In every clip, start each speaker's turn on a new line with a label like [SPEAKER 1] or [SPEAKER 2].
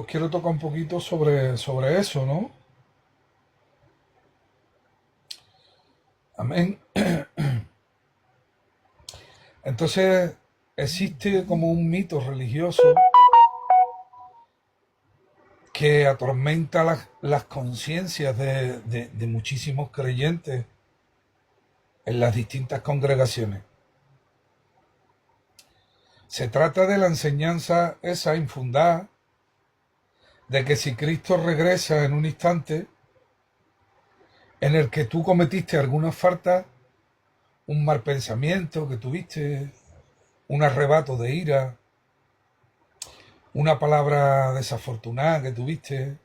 [SPEAKER 1] Quiero tocar un poquito sobre eso, ¿no? Amén. Entonces, existe como un mito religioso que atormenta las conciencias de muchísimos creyentes en las distintas congregaciones. Se trata de la enseñanza esa infundada de que si Cristo regresa en un instante en el que tú cometiste alguna falta, un mal pensamiento que tuviste, un arrebato de ira, una palabra desafortunada que tuviste,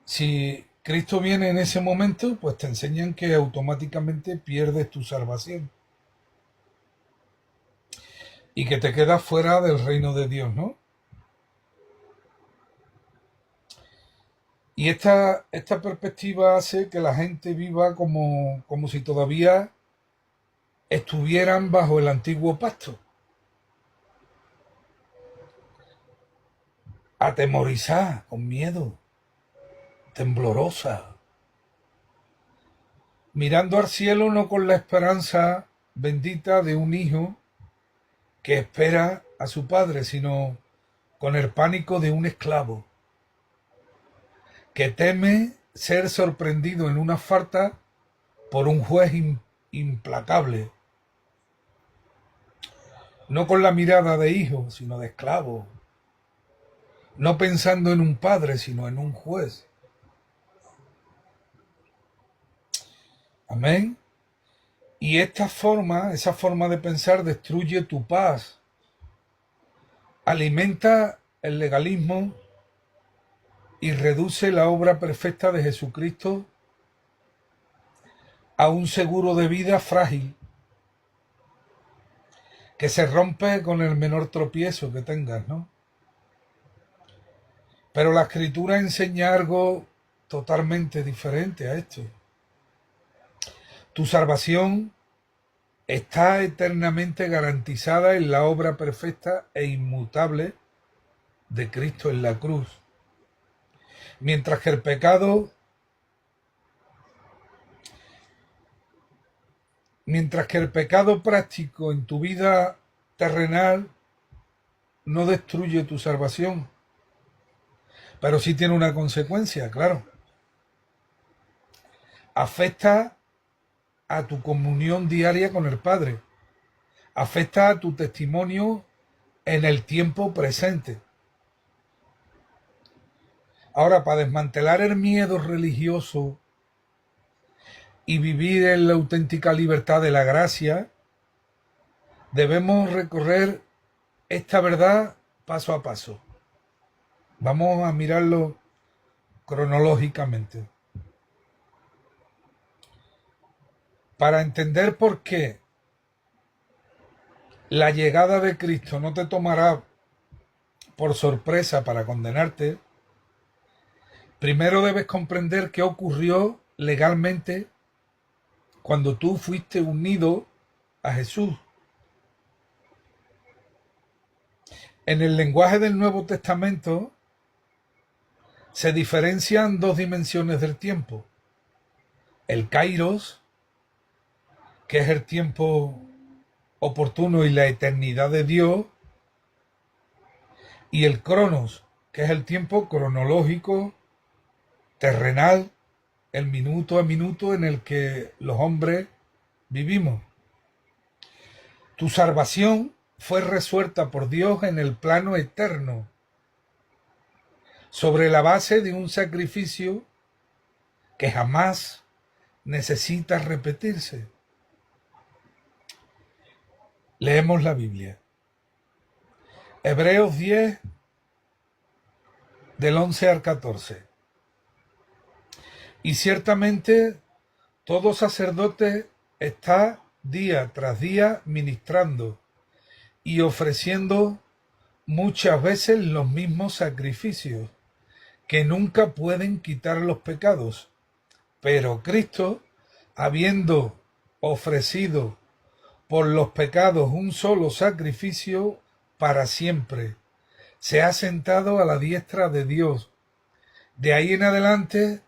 [SPEAKER 1] si Cristo viene en ese momento, pues te enseñan que automáticamente pierdes tu salvación y que te quedas fuera del reino de Dios, ¿no? Y esta perspectiva hace que la gente viva como si todavía estuvieran bajo el antiguo pacto, atemorizada, con miedo, temblorosa, mirando al cielo no con la esperanza bendita de un hijo que espera a su padre, sino con el pánico de un esclavo que teme ser sorprendido en una falta por un juez implacable, no con la mirada de hijo, sino de esclavo, no pensando en un padre, sino en un juez. Amén. Y esa forma de pensar destruye tu paz, alimenta el legalismo y reduce la obra perfecta de Jesucristo a un seguro de vida frágil que se rompe con el menor tropiezo que tengas, ¿no? Pero la escritura enseña algo totalmente diferente a esto. Tu salvación está eternamente garantizada en la obra perfecta e inmutable de Cristo en la cruz. Mientras que el pecado práctico en tu vida terrenal no destruye tu salvación, pero sí tiene una consecuencia, claro. Afecta a tu comunión diaria con el Padre, afecta a tu testimonio en el tiempo presente. Ahora, para desmantelar el miedo religioso y vivir en la auténtica libertad de la gracia, debemos recorrer esta verdad paso a paso. Vamos a mirarlo cronológicamente. Para entender por qué la llegada de Cristo no te tomará por sorpresa para condenarte, primero debes comprender qué ocurrió legalmente cuando tú fuiste unido a Jesús. En el lenguaje del Nuevo Testamento se diferencian dos dimensiones del tiempo. El kairos, que es el tiempo oportuno y la eternidad de Dios, y el cronos, que es el tiempo cronológico, terrenal, el minuto a minuto en el que los hombres vivimos. Tu salvación fue resuelta por Dios en el plano eterno, sobre la base de un sacrificio que jamás necesita repetirse. Leemos la Biblia. Hebreos 10, del 11 al 14. Y ciertamente todo sacerdote está día tras día ministrando y ofreciendo muchas veces los mismos sacrificios que nunca pueden quitar los pecados. Pero Cristo, habiendo ofrecido por los pecados un solo sacrificio para siempre, se ha sentado a la diestra de Dios. De ahí en adelante,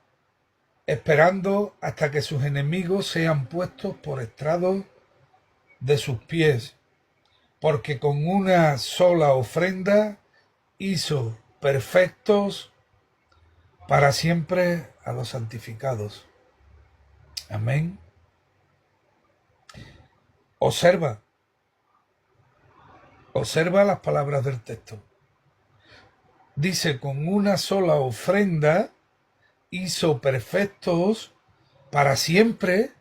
[SPEAKER 1] esperando hasta que sus enemigos sean puestos por estrado de sus pies, porque con una sola ofrenda hizo perfectos para siempre a los santificados. Amén. Observa las palabras del texto. Dice, con una sola ofrenda hizo perfectos para siempre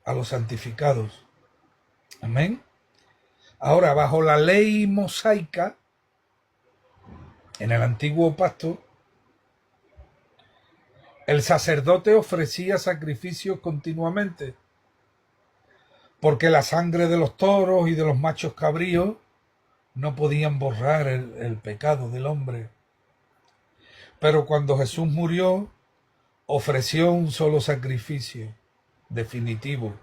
[SPEAKER 1] a los santificados. Amén. Ahora, bajo la ley mosaica, en el antiguo pacto, el sacerdote ofrecía sacrificios continuamente, porque la sangre de los toros y de los machos cabríos no podían borrar el pecado del hombre. Pero cuando Jesús murió, ofreció un solo sacrificio definitivo.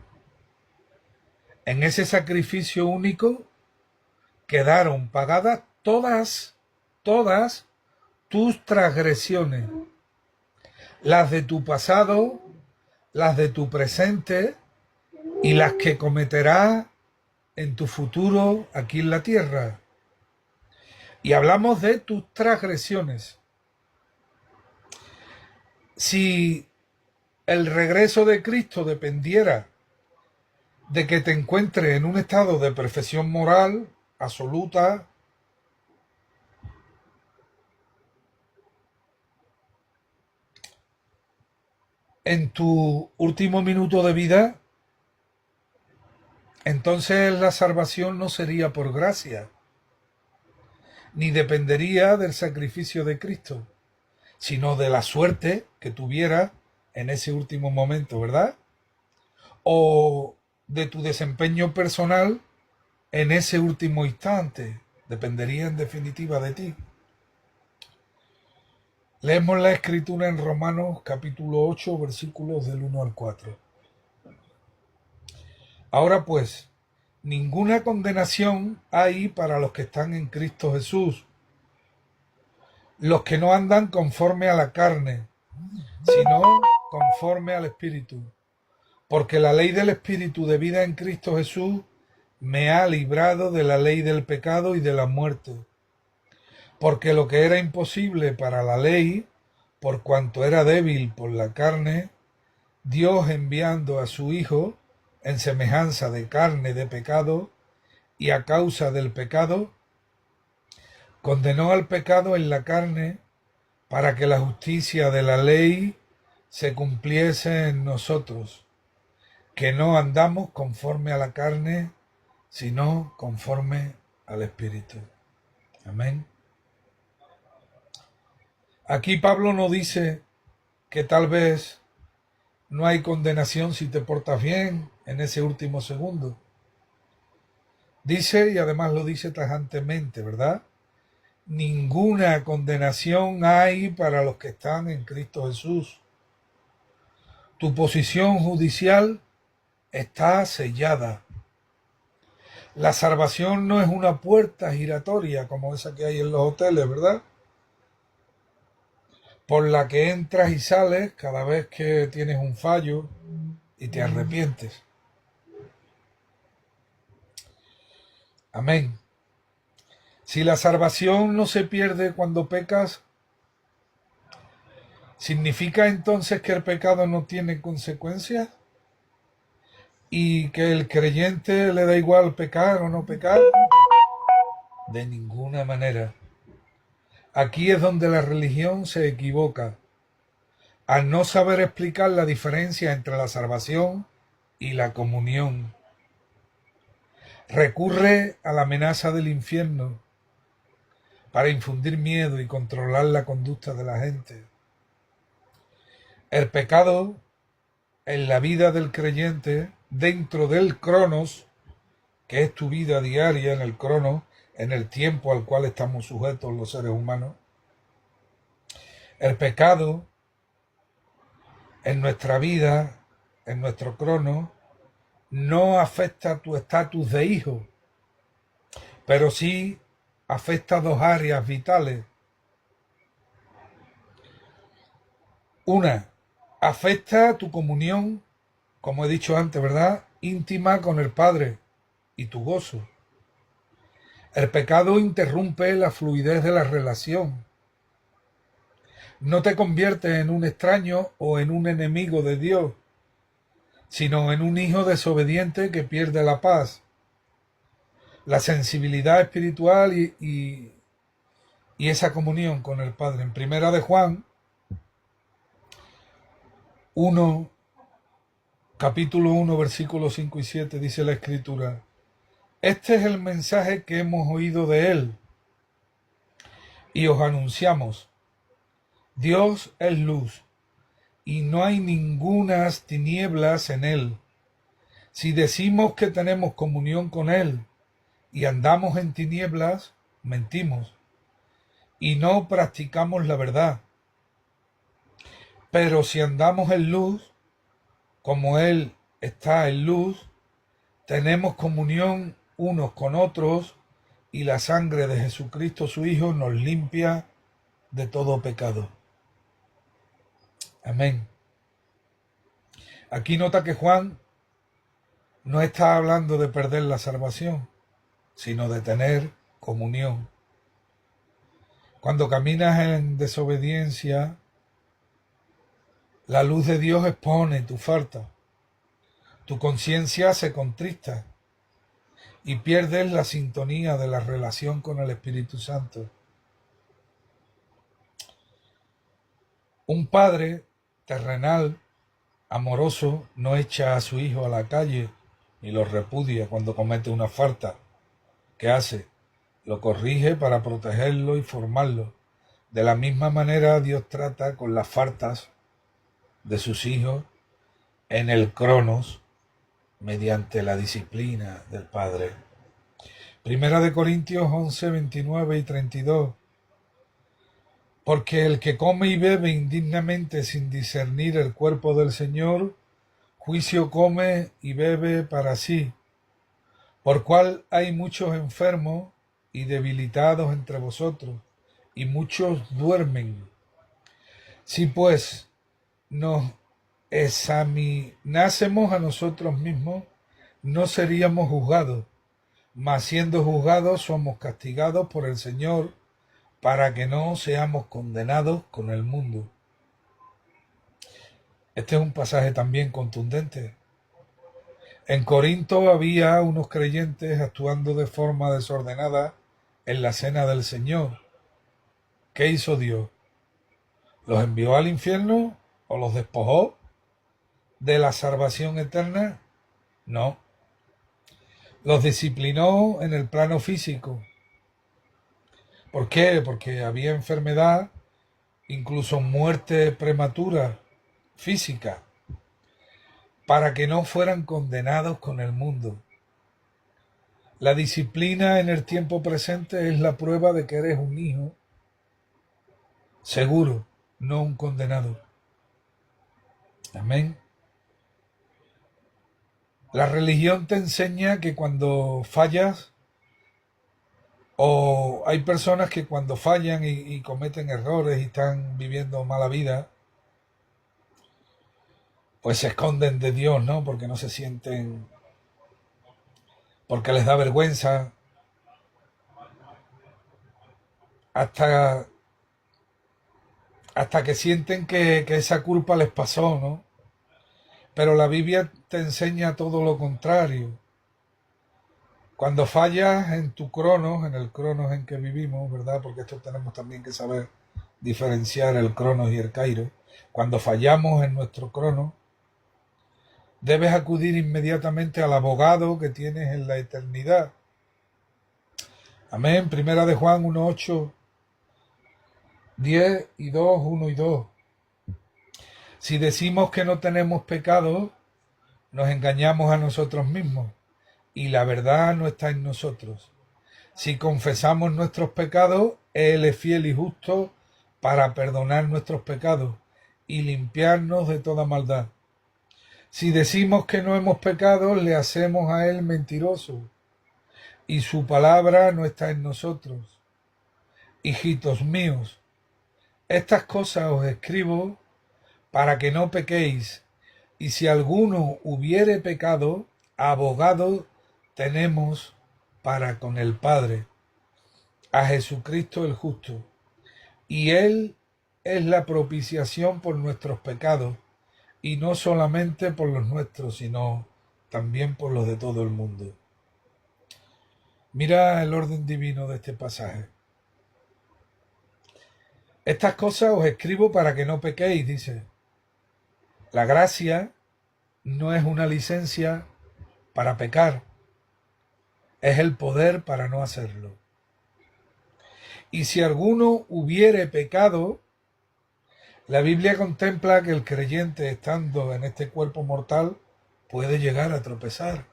[SPEAKER 1] En ese sacrificio único quedaron pagadas todas tus transgresiones, las de tu pasado, las de tu presente y las que cometerás en tu futuro aquí en la tierra. Y hablamos de tus transgresiones. Si el regreso de Cristo dependiera de que te encuentres en un estado de perfección moral absoluta, en tu último minuto de vida, entonces la salvación no sería por gracia, ni dependería del sacrificio de Cristo, sino de la suerte que tuviera en ese último momento, ¿verdad? O de tu desempeño personal en ese último instante. Dependería en definitiva de ti. Leemos la escritura en Romanos capítulo 8, versículos del 1 al 4. Ahora pues, ninguna condenación hay para los que están en Cristo Jesús, los que no andan conforme a la carne, sino conforme al Espíritu. Porque la ley del Espíritu de vida en Cristo Jesús me ha librado de la ley del pecado y de la muerte. Porque lo que era imposible para la ley, por cuanto era débil por la carne, Dios enviando a su Hijo en semejanza de carne de pecado, y a causa del pecado, condenó al pecado en la carne para que la justicia de la ley se cumpliese en nosotros, que no andamos conforme a la carne, sino conforme al Espíritu. Amén. Aquí Pablo nos dice que tal vez no hay condenación si te portas bien en ese último segundo. Dice, y además lo dice tajantemente, ¿verdad? Ninguna condenación hay para los que están en Cristo Jesús. Tu posición judicial está sellada. La salvación no es una puerta giratoria como esa que hay en los hoteles, ¿verdad? Por la que entras y sales cada vez que tienes un fallo y te arrepientes. Amén. Si la salvación no se pierde cuando pecas, ¿significa entonces que el pecado no tiene consecuencias? ¿Y que el creyente le da igual pecar o no pecar? De ninguna manera. Aquí es donde la religión se equivoca, al no saber explicar la diferencia entre la salvación y la comunión. Recurre a la amenaza del infierno para infundir miedo y controlar la conducta de la gente. El pecado en la vida del creyente, dentro del cronos, que es tu vida diaria en el cronos, en el tiempo al cual estamos sujetos los seres humanos. El pecado en nuestra vida, en nuestro cronos, no afecta tu estatus de hijo, pero sí afecta dos áreas vitales. Una, afecta tu comunión, como he dicho antes, ¿verdad? Íntima con el Padre y tu gozo. El pecado interrumpe la fluidez de la relación. No te conviertes en un extraño o en un enemigo de Dios, sino en un hijo desobediente que pierde la paz, la sensibilidad espiritual y esa comunión con el Padre. En Primera de Juan 1, capítulo 1, versículos 5 y 7, dice la Escritura: este es el mensaje que hemos oído de Él y os anunciamos. Dios es luz y no hay ningunas tinieblas en Él. Si decimos que tenemos comunión con Él y andamos en tinieblas, mentimos y no practicamos la verdad. Pero si andamos en luz, como Él está en luz, tenemos comunión unos con otros y la sangre de Jesucristo su Hijo nos limpia de todo pecado. Amén. Aquí nota que Juan no está hablando de perder la salvación, sino de tener comunión. Cuando caminas en desobediencia, la luz de Dios expone tu falta. Tu conciencia se contrista y pierdes la sintonía de la relación con el Espíritu Santo. Un padre terrenal, amoroso, no echa a su hijo a la calle ni lo repudia cuando comete una falta. ¿Qué hace? Lo corrige para protegerlo y formarlo. De la misma manera Dios trata con las faltas de sus hijos en el cronos mediante la disciplina del Padre. Primera de Corintios 11, 29 y 32. Porque el que come y bebe indignamente sin discernir el cuerpo del Señor, juicio come y bebe para sí, por cual hay muchos enfermos y debilitados entre vosotros, y muchos duermen. Si pues nos examinásemos a nosotros mismos, no seríamos juzgados, mas siendo juzgados somos castigados por el Señor, para que no seamos condenados con el mundo. Este es un pasaje también contundente. En Corinto había unos creyentes actuando de forma desordenada en la cena del Señor. ¿Qué hizo Dios? ¿Los envió al infierno o los despojó de la salvación eterna? No. Los disciplinó en el plano físico. ¿Por qué? Porque había enfermedad, incluso muerte prematura, física, para que no fueran condenados con el mundo. La disciplina en el tiempo presente es la prueba de que eres un hijo seguro, no un condenado. Amén. La religión te enseña que cuando fallas, o hay personas que cuando fallan y cometen errores y están viviendo mala vida, pues se esconden de Dios, ¿no? Porque no se sienten, porque les da vergüenza, hasta que sienten que esa culpa les pasó, ¿no? Pero la Biblia te enseña todo lo contrario. Cuando fallas en tu cronos, en el cronos en que vivimos, ¿verdad? Porque esto tenemos también que saber diferenciar el cronos y el kairos. Cuando fallamos en nuestro cronos, debes acudir inmediatamente al abogado que tienes en la eternidad. Amén. Primera de Juan 1, 8, 10 y 2, 1 y 2. Si decimos que no tenemos pecado, nos engañamos a nosotros mismos y la verdad no está en nosotros. Si confesamos nuestros pecados, Él es fiel y justo para perdonar nuestros pecados y limpiarnos de toda maldad. Si decimos que no hemos pecado, le hacemos a Él mentiroso y su palabra no está en nosotros. hijitos míos, estas cosas os escribo para que no pequéis, y si alguno hubiere pecado, abogado tenemos para con el Padre, a Jesucristo el justo, y Él es la propiciación por nuestros pecados, y no solamente por los nuestros, sino también por los de todo el mundo. Mira el orden divino de este pasaje. Estas cosas os escribo para que no pequéis, dice. La gracia no es una licencia para pecar, es el poder para no hacerlo. Y si alguno hubiere pecado, la Biblia contempla que el creyente, estando en este cuerpo mortal, puede llegar a tropezar.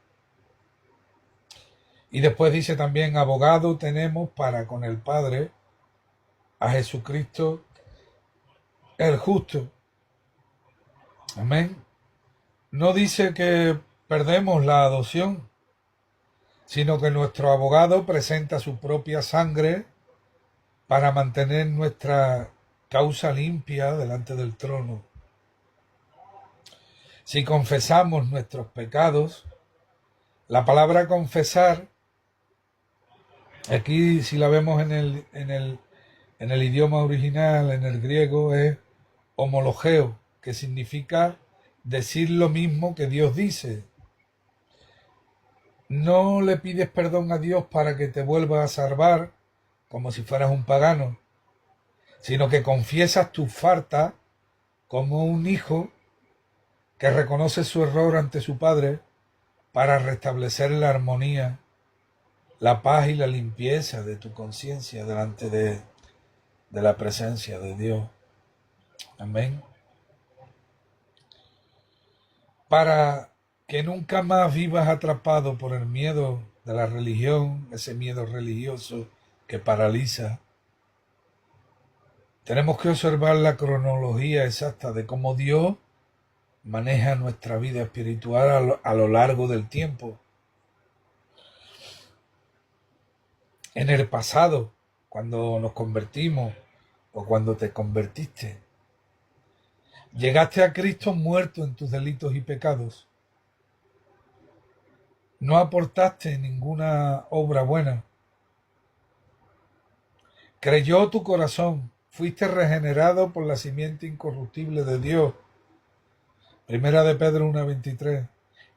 [SPEAKER 1] Y después dice también, abogado tenemos para con el Padre, a Jesucristo el justo. Amén. No dice que perdemos la adopción, sino que nuestro abogado presenta su propia sangre para mantener nuestra causa limpia delante del trono. Si confesamos nuestros pecados, la palabra confesar, aquí si la vemos en el idioma original, en el griego, es homologeo, que significa decir lo mismo que Dios dice. No le pides perdón a Dios para que te vuelva a salvar, como si fueras un pagano, sino que confiesas tu falta como un hijo que reconoce su error ante su padre para restablecer la armonía, la paz y la limpieza de tu conciencia delante de la presencia de Dios. Amén. Para que nunca más vivas atrapado por el miedo de la religión, ese miedo religioso que paraliza. Tenemos que observar la cronología exacta de cómo Dios maneja nuestra vida espiritual a lo largo del tiempo. En el pasado, cuando nos convertimos o cuando te convertiste, llegaste a Cristo muerto en tus delitos y pecados. No aportaste ninguna obra buena. Creyó tu corazón, fuiste regenerado por la simiente incorruptible de Dios. Primera de Pedro 1:23.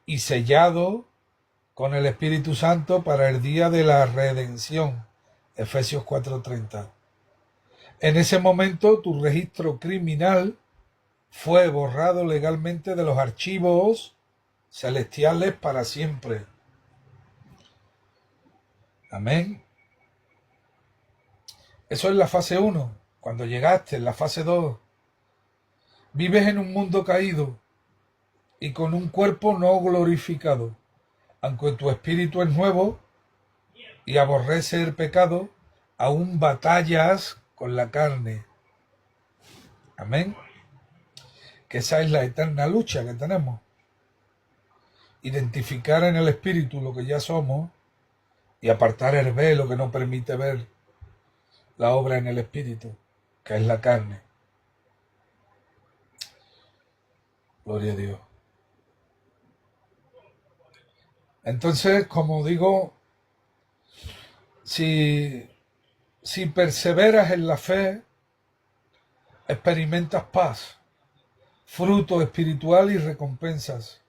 [SPEAKER 1] Y sellado con el Espíritu Santo para el día de la redención. Efesios 4:30. En ese momento tu registro criminal fue borrado legalmente de los archivos celestiales para siempre. Amén. Eso es la fase 1. Cuando llegaste en la fase 2, vives en un mundo caído y con un cuerpo no glorificado. Aunque tu espíritu es nuevo y aborrece el pecado, aún batallas con la carne. Amén. Que esa es la eterna lucha que tenemos. Identificar en el espíritu lo que ya somos y apartar el velo que no permite ver la obra en el espíritu, que es la carne. Gloria a Dios. Entonces, como digo, si perseveras en la fe, experimentas paz, fruto espiritual y recompensas.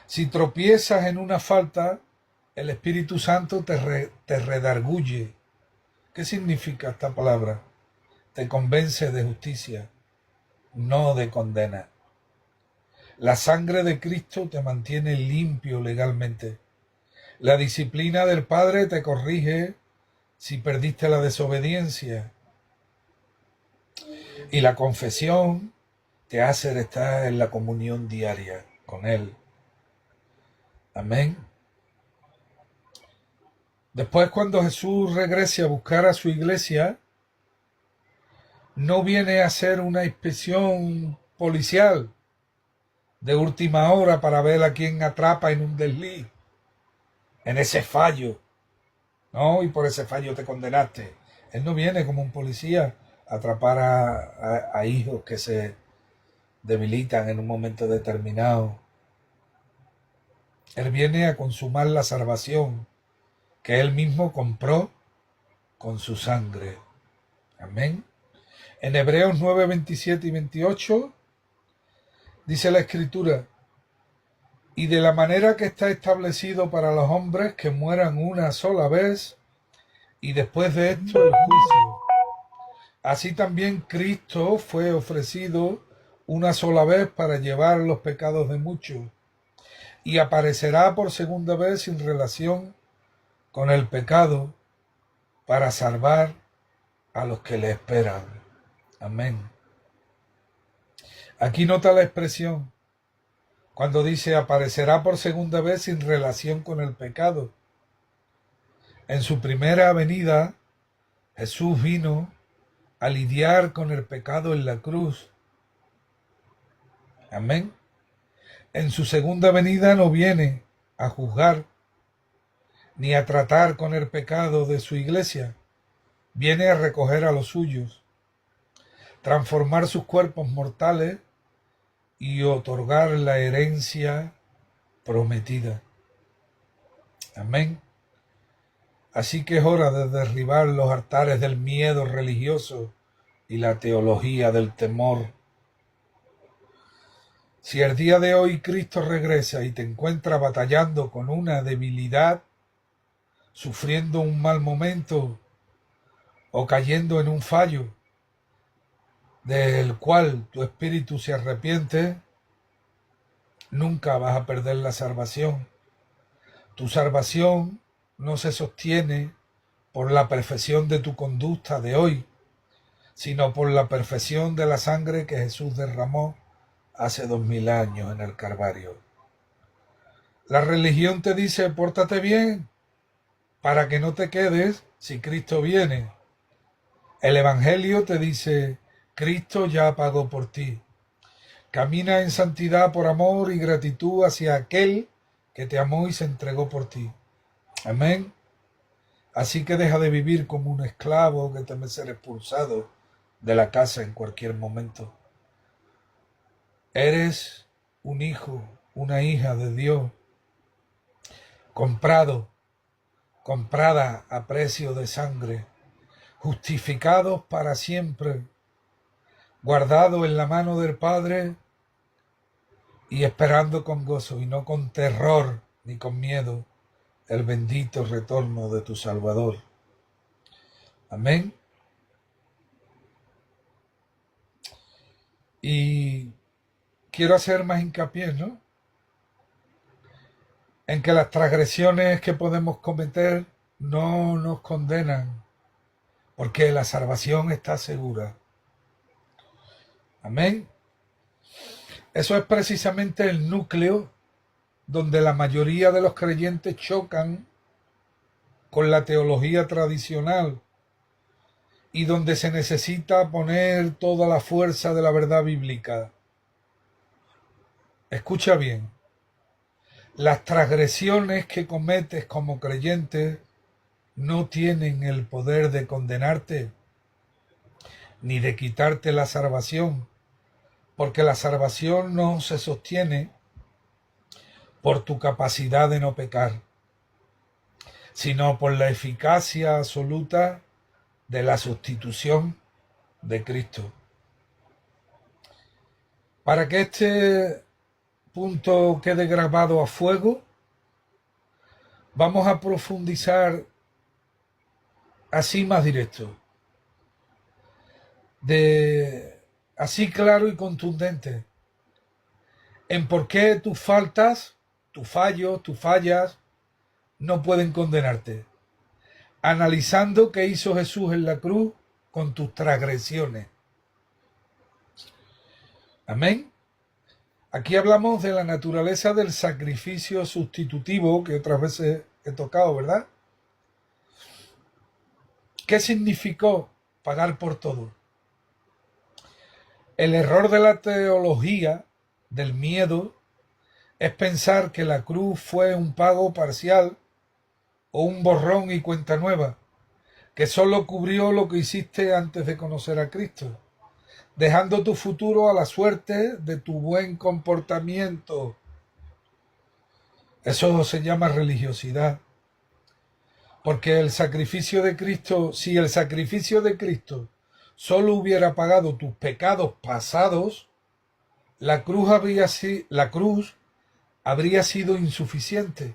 [SPEAKER 1] Si tropiezas en una falta, el Espíritu Santo te redarguye. ¿Qué significa esta palabra? Te convence de justicia, no de condena. La sangre de Cristo te mantiene limpio legalmente. La disciplina del Padre te corrige si perdiste la desobediencia. Y la confesión te hace estar en la comunión diaria con Él. Amén. Después, cuando Jesús regrese a buscar a su iglesia, no viene a hacer una inspección policial de última hora para ver a quién atrapa en un desliz, en ese fallo. No, y por ese fallo te condenaste. Él no viene como un policía a atrapar a hijos que se debilitan en un momento determinado. Él viene a consumar la salvación que Él mismo compró con su sangre. Amén. En Hebreos 9, 27 y 28 dice la Escritura: y de la manera que está establecido para los hombres que mueran una sola vez, y después de esto el juicio. Así también Cristo fue ofrecido una sola vez para llevar los pecados de muchos, y aparecerá por segunda vez sin relación con el pecado para salvar a los que le esperan. Amén. Aquí nota la expresión cuando dice aparecerá por segunda vez sin relación con el pecado. En su primera venida, Jesús vino a lidiar con el pecado en la cruz. Amén. En su segunda venida no viene a juzgar ni a tratar con el pecado de su iglesia. Viene a recoger a los suyos, transformar sus cuerpos mortales y otorgar la herencia prometida. Amén. Así que es hora de derribar los altares del miedo religioso y la teología del temor. Si el día de hoy Cristo regresa y te encuentra batallando con una debilidad, sufriendo un mal momento o cayendo en un fallo del cual tu espíritu se arrepiente, nunca vas a perder la salvación. Tu salvación no se sostiene por la perfección de tu conducta de hoy, sino por la perfección de la sangre que Jesús derramó hace 2000 años en el Calvario. La religión te dice, pórtate bien, para que no te quedes si Cristo viene. El Evangelio te dice, Cristo ya pagó por ti. Camina en santidad por amor y gratitud hacia aquel que te amó y se entregó por ti. Amén. Así que deja de vivir como un esclavo que teme ser expulsado de la casa en cualquier momento. Eres un hijo, una hija de Dios, comprada a precio de sangre, justificados para siempre, guardado en la mano del Padre y esperando con gozo y no con terror ni con miedo el bendito retorno de tu Salvador. Amén. Y quiero hacer más hincapié, ¿no?, en que las transgresiones que podemos cometer no nos condenan, porque la salvación está segura. Amén. Eso es precisamente el núcleo donde la mayoría de los creyentes chocan con la teología tradicional y donde se necesita poner toda la fuerza de la verdad bíblica. Escucha bien. Las transgresiones que cometes como creyente no tienen el poder de condenarte ni de quitarte la salvación, porque la salvación no se sostiene por tu capacidad de no pecar, sino por la eficacia absoluta de la sustitución de Cristo. Para que este punto quede grabado a fuego, vamos a profundizar así más directo, así claro y contundente, en por qué tus faltas, tus fallos, tus fallas no pueden condenarte, analizando qué hizo Jesús en la cruz con tus transgresiones. Amén. Aquí hablamos de la naturaleza del sacrificio sustitutivo que otras veces he tocado, ¿verdad? ¿Qué significó pagar por todo? El error de la teología del miedo es pensar que la cruz fue un pago parcial o un borrón y cuenta nueva. que solo cubrió lo que hiciste antes de conocer a Cristo, dejando tu futuro a la suerte de tu buen comportamiento. Eso se llama religiosidad. Porque el sacrificio de Cristo, si el sacrificio de Cristo solo hubiera pagado tus pecados pasados, la cruz habría sido insuficiente.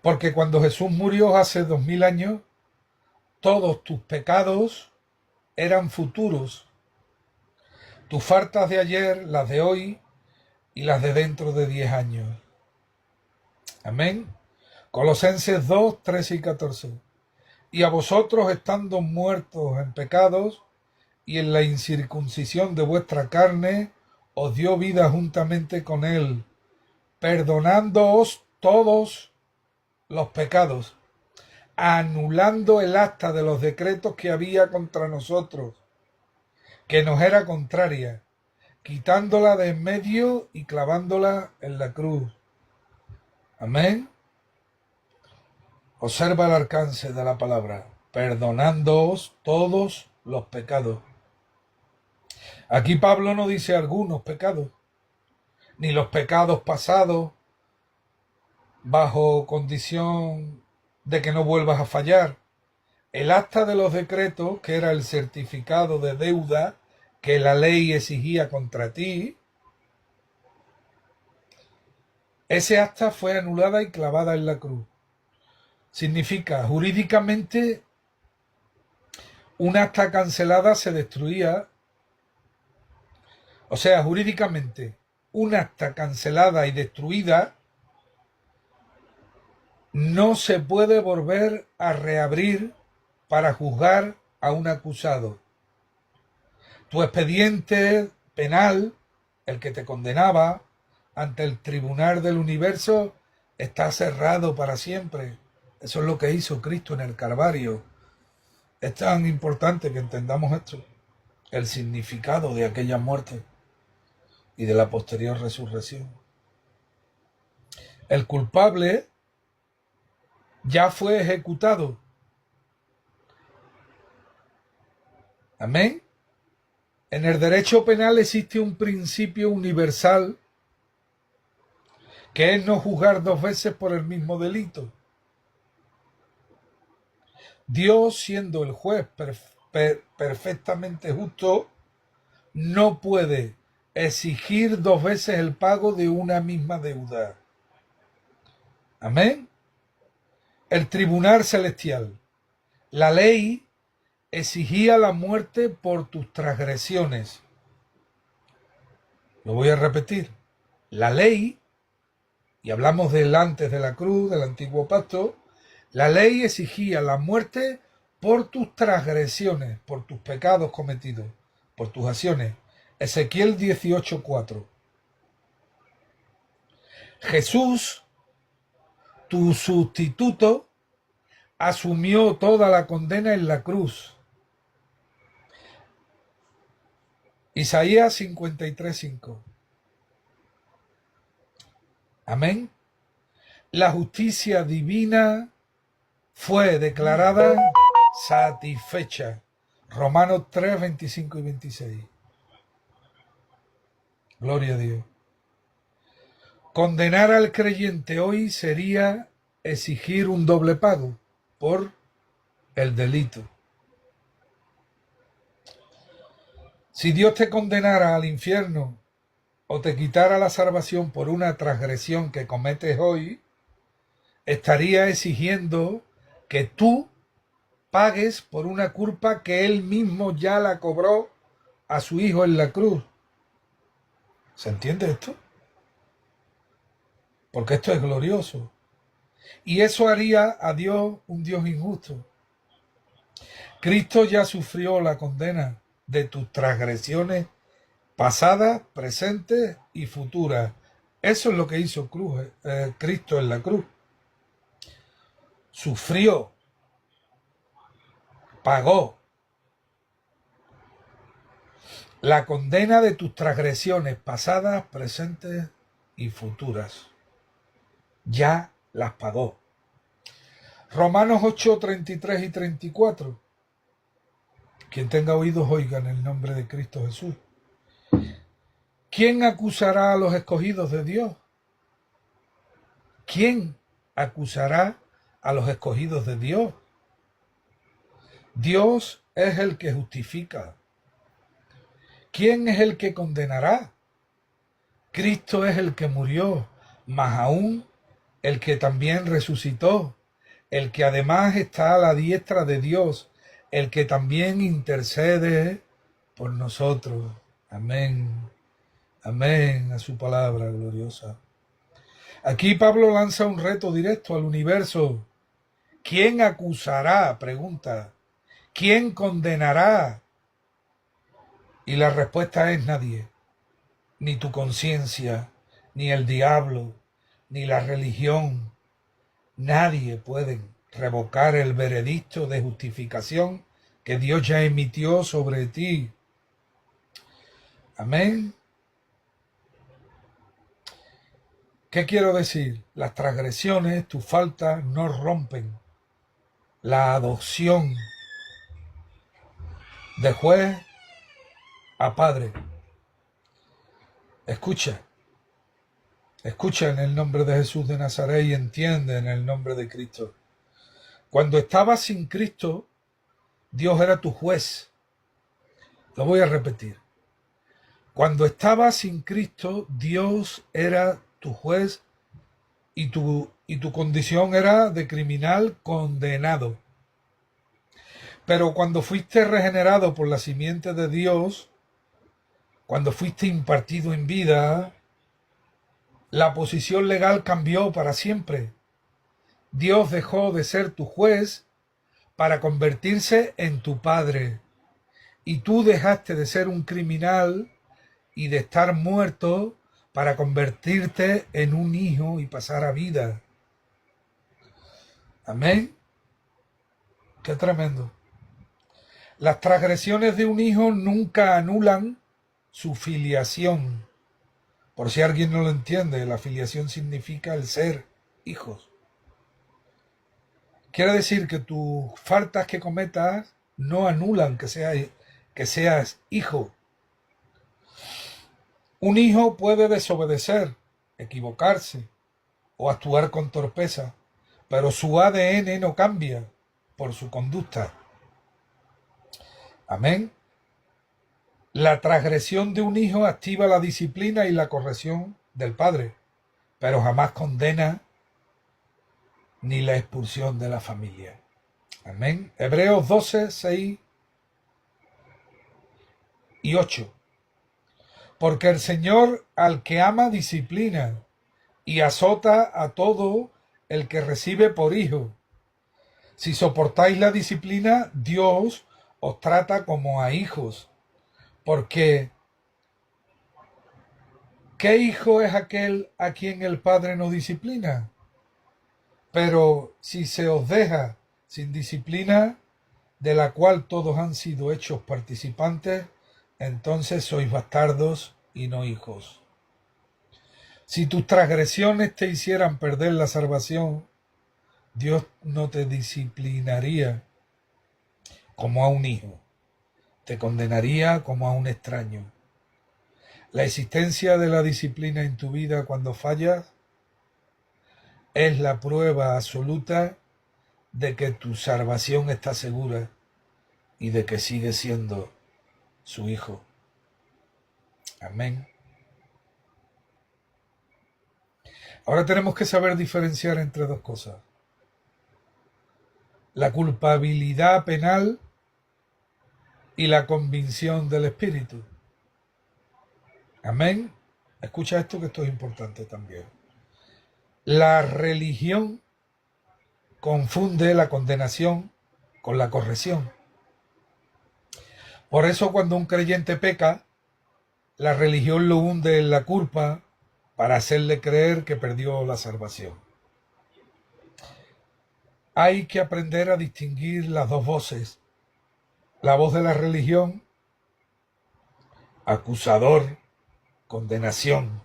[SPEAKER 1] Porque cuando Jesús murió hace 2000 años, todos tus pecados eran futuros. Tus faltas de ayer, las de hoy y las de dentro de 10 años. Amén. Colosenses 2, 13 y 14. Y a vosotros, estando muertos en pecados y en la incircuncisión de vuestra carne, os dio vida juntamente con él, perdonándoos todos los pecados, anulando el acta de los decretos que había contra nosotros, que nos era contraria, quitándola de en medio y clavándola en la cruz. Amén. Observa el alcance de la palabra, perdonándoos todos los pecados. Aquí Pablo no dice algunos pecados, ni los pecados pasados, bajo condición de que no vuelvas a fallar. El acta de los decretos, que era el certificado de deuda que la ley exigía contra ti, ese acta fue anulada y clavada en la cruz. Significa, jurídicamente, un acta cancelada se destruía. O sea, jurídicamente, un acta cancelada y destruida no se puede volver a reabrir para juzgar a un acusado. Tu expediente penal, el que te condenaba ante el tribunal del universo, está cerrado para siempre. Eso es lo que hizo Cristo en el Calvario. Es tan importante que entendamos esto, el significado de aquella muerte y de la posterior resurrección. El culpable ya fue ejecutado. Amén. En el derecho penal existe un principio universal que es no juzgar dos veces por el mismo delito. Dios, siendo el juez perfectamente justo, no puede exigir dos veces el pago de una misma deuda. Amén. El tribunal celestial, la ley, exigía la muerte por tus transgresiones. Lo voy a repetir. La ley, y hablamos del antes de la cruz, del antiguo pacto, la ley exigía la muerte por tus transgresiones, por tus pecados cometidos, por tus acciones. Ezequiel 18:4. Jesús, tu sustituto, asumió toda la condena en la cruz. Isaías 53:5. Amén. La justicia divina fue declarada satisfecha. Romanos 3, 25 y 26. Gloria a Dios. Condenar al creyente hoy sería exigir un doble pago por el delito. Si Dios te condenara al infierno o te quitara la salvación por una transgresión que cometes hoy, estaría exigiendo que tú pagues por una culpa que Él mismo ya la cobró a su Hijo en la cruz. ¿Se entiende esto? Porque esto es glorioso. Y eso haría a Dios un Dios injusto. Cristo ya sufrió la condena de tus transgresiones pasadas, presentes y futuras. Eso es lo que hizo Cristo en la cruz. Sufrió, pagó la condena de tus transgresiones pasadas, presentes y futuras. Ya las pagó. Romanos 8, 33 y 34. Quien tenga oídos, oiga en el nombre de Cristo Jesús. ¿Quién acusará a los escogidos de Dios? ¿Quién acusará a los escogidos de Dios? Dios es el que justifica. ¿Quién es el que condenará? Cristo es el que murió, más aún el que también resucitó, el que además está a la diestra de Dios, el que también intercede por nosotros. Amén. Amén a su palabra gloriosa. Aquí Pablo lanza un reto directo al universo. ¿Quién acusará? Pregunta. ¿Quién condenará? Y la respuesta es nadie. Ni tu conciencia, ni el diablo, ni la religión. Nadie puede revocar el veredicto de justificación que Dios ya emitió sobre ti. Amén. ¿Qué quiero decir? Las transgresiones, tus faltas, no rompen la adopción de juez a padre. Escucha en el nombre de Jesús de Nazaret y entiende en el nombre de Cristo. Cuando estabas sin Cristo, Dios era tu juez. Lo voy a repetir. Cuando estabas sin Cristo, Dios era tu juez y tu condición era de criminal condenado. Pero cuando fuiste regenerado por la simiente de Dios, cuando fuiste impartido en vida, la posición legal cambió para siempre. Dios dejó de ser tu juez para convertirse en tu padre. Y tú dejaste de ser un criminal y de estar muerto para convertirte en un hijo y pasar a vida. Amén. Qué tremendo. Las transgresiones de un hijo nunca anulan su filiación. Por si alguien no lo entiende, la filiación significa el ser hijos. Quiere decir que tus faltas que cometas no anulan que seas hijo. Un hijo puede desobedecer, equivocarse o actuar con torpeza, pero su ADN no cambia por su conducta. Amén. La transgresión de un hijo activa la disciplina y la corrección del padre, pero jamás condena ni la expulsión de la familia. Amén. Hebreos 12, 6 y 8. Porque el Señor al que ama disciplina y azota a todo el que recibe por hijo. Si soportáis la disciplina, Dios os trata como a hijos. Porque ¿qué hijo es aquel a quien el Padre no disciplina? Pero si se os deja sin disciplina, de la cual todos han sido hechos participantes, entonces sois bastardos y no hijos. Si tus transgresiones te hicieran perder la salvación, Dios no te disciplinaría como a un hijo, te condenaría como a un extraño. La existencia de la disciplina en tu vida cuando fallas es la prueba absoluta de que tu salvación está segura y de que sigues siendo su hijo. Amén. Ahora tenemos que saber diferenciar entre dos cosas. La culpabilidad penal y la convicción del Espíritu. Amén. Escucha esto, que esto es importante también. La religión confunde la condenación con la corrección. Por eso cuando un creyente peca, la religión lo hunde en la culpa para hacerle creer que perdió la salvación. Hay que aprender a distinguir las dos voces. La voz de la religión, acusador, condenación.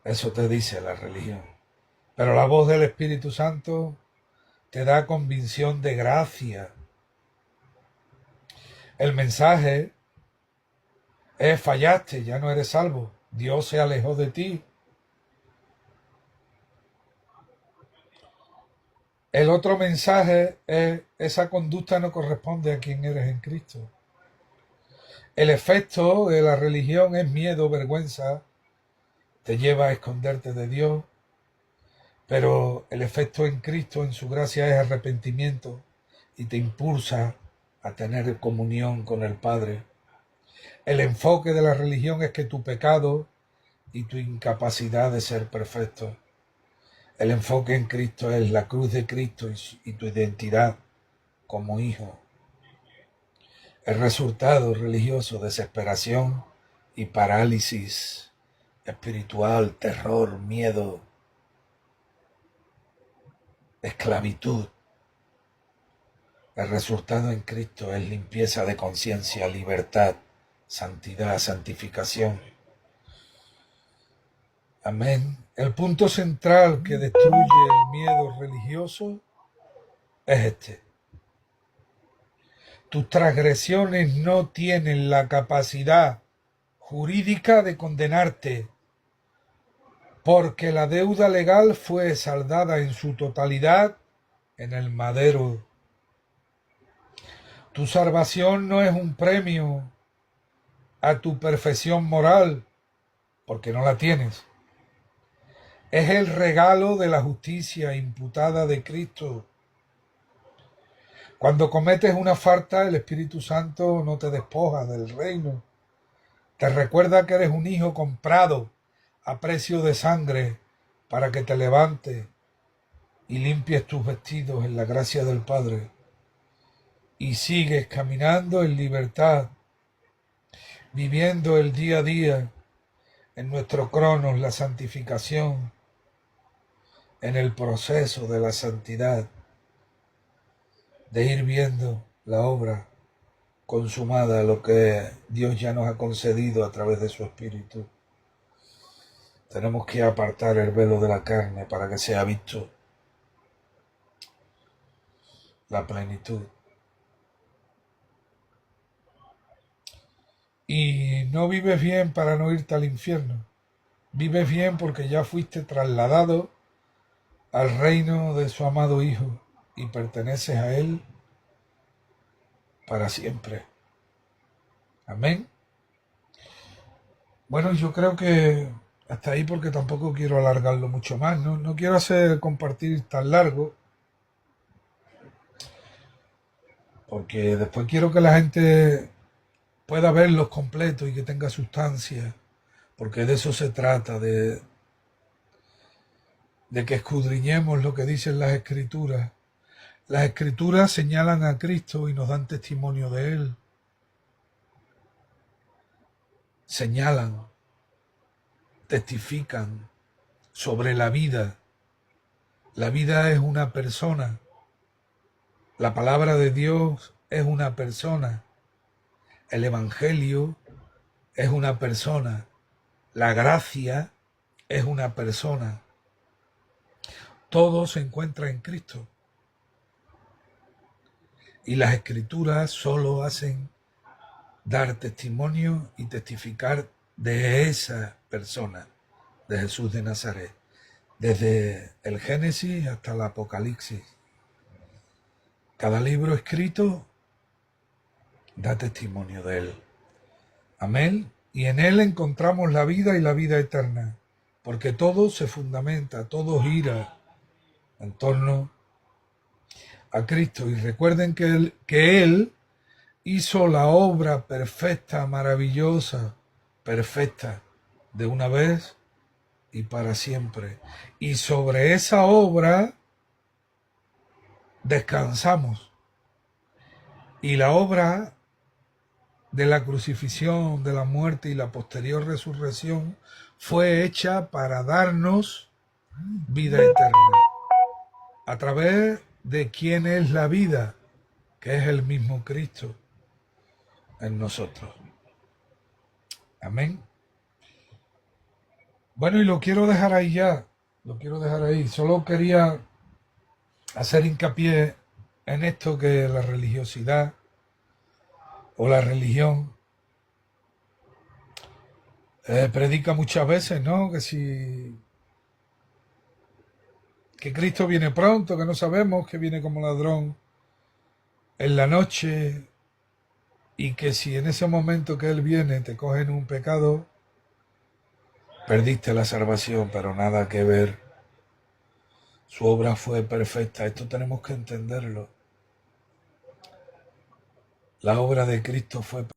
[SPEAKER 1] Eso te dice la religión. Pero la voz del Espíritu Santo, te da convicción de gracia. El mensaje es: fallaste, ya no eres salvo, Dios se alejó de ti. El otro mensaje es: esa conducta no corresponde a quien eres en Cristo. El efecto de la religión es miedo, vergüenza, te lleva a esconderte de Dios, pero el efecto en Cristo, en su gracia, es arrepentimiento y te impulsa a tener comunión con el Padre. El enfoque de la religión es que tu pecado y tu incapacidad de ser perfecto. El enfoque en Cristo es la cruz de Cristo y tu identidad como hijo. El resultado religioso: desesperación y parálisis espiritual, terror, miedo, esclavitud. El resultado en Cristo es limpieza de conciencia, libertad, santidad, santificación. Amén. El punto central que destruye el miedo religioso es este: tus transgresiones no tienen la capacidad jurídica de condenarte, porque la deuda legal fue saldada en su totalidad en el madero. Tu salvación no es un premio a tu perfección moral, porque no la tienes. Es el regalo de la justicia imputada de Cristo. Cuando cometes una falta, el Espíritu Santo no te despoja del reino. Te recuerda que eres un hijo comprado a precio de sangre para que te levantes y limpies tus vestidos en la gracia del Padre y sigues caminando en libertad, viviendo el día a día en nuestro cronos, la santificación, en el proceso de la santidad, de ir viendo la obra consumada, lo que Dios ya nos ha concedido a través de su Espíritu. Tenemos que apartar el velo de la carne para que sea visto la plenitud. Y no vives bien para no irte al infierno. Vives bien porque ya fuiste trasladado al reino de su amado Hijo y perteneces a Él para siempre. Amén. Bueno, yo creo que hasta ahí, porque tampoco quiero alargarlo mucho más. No quiero hacer compartir tan largo, porque después quiero que la gente pueda verlos completos y que tenga sustancia, porque de eso se trata, de que escudriñemos lo que dicen las Escrituras. Las Escrituras señalan a Cristo y nos dan testimonio de Él. Señalan, testifican sobre la vida. La vida es una persona. La palabra de Dios es una persona. El Evangelio es una persona. La gracia es una persona. Todo se encuentra en Cristo. Y las Escrituras solo hacen dar testimonio y testificar de esa persona, de Jesús de Nazaret, desde el Génesis hasta el Apocalipsis. Cada libro escrito da testimonio de Él. Amén. Y en Él encontramos la vida y la vida eterna, porque todo se fundamenta, todo gira en torno a Cristo. Y recuerden que Él hizo la obra perfecta, maravillosa, perfecta, de una vez y para siempre. Y sobre esa obra descansamos. Y la obra de la crucifixión, de la muerte y la posterior resurrección fue hecha para darnos vida eterna, a través de quien es la vida, que es el mismo Cristo en nosotros. Amén. Bueno, y lo quiero dejar ahí ya, lo quiero dejar ahí. Solo quería hacer hincapié en esto que la religiosidad o la religión predica muchas veces, ¿no? Que Cristo viene pronto, que no sabemos, que viene como ladrón en la noche y que si en ese momento que Él viene te cogen un pecado, perdiste la salvación, pero nada que ver. Su obra fue perfecta, esto tenemos que entenderlo. La obra de Cristo fue perfecta.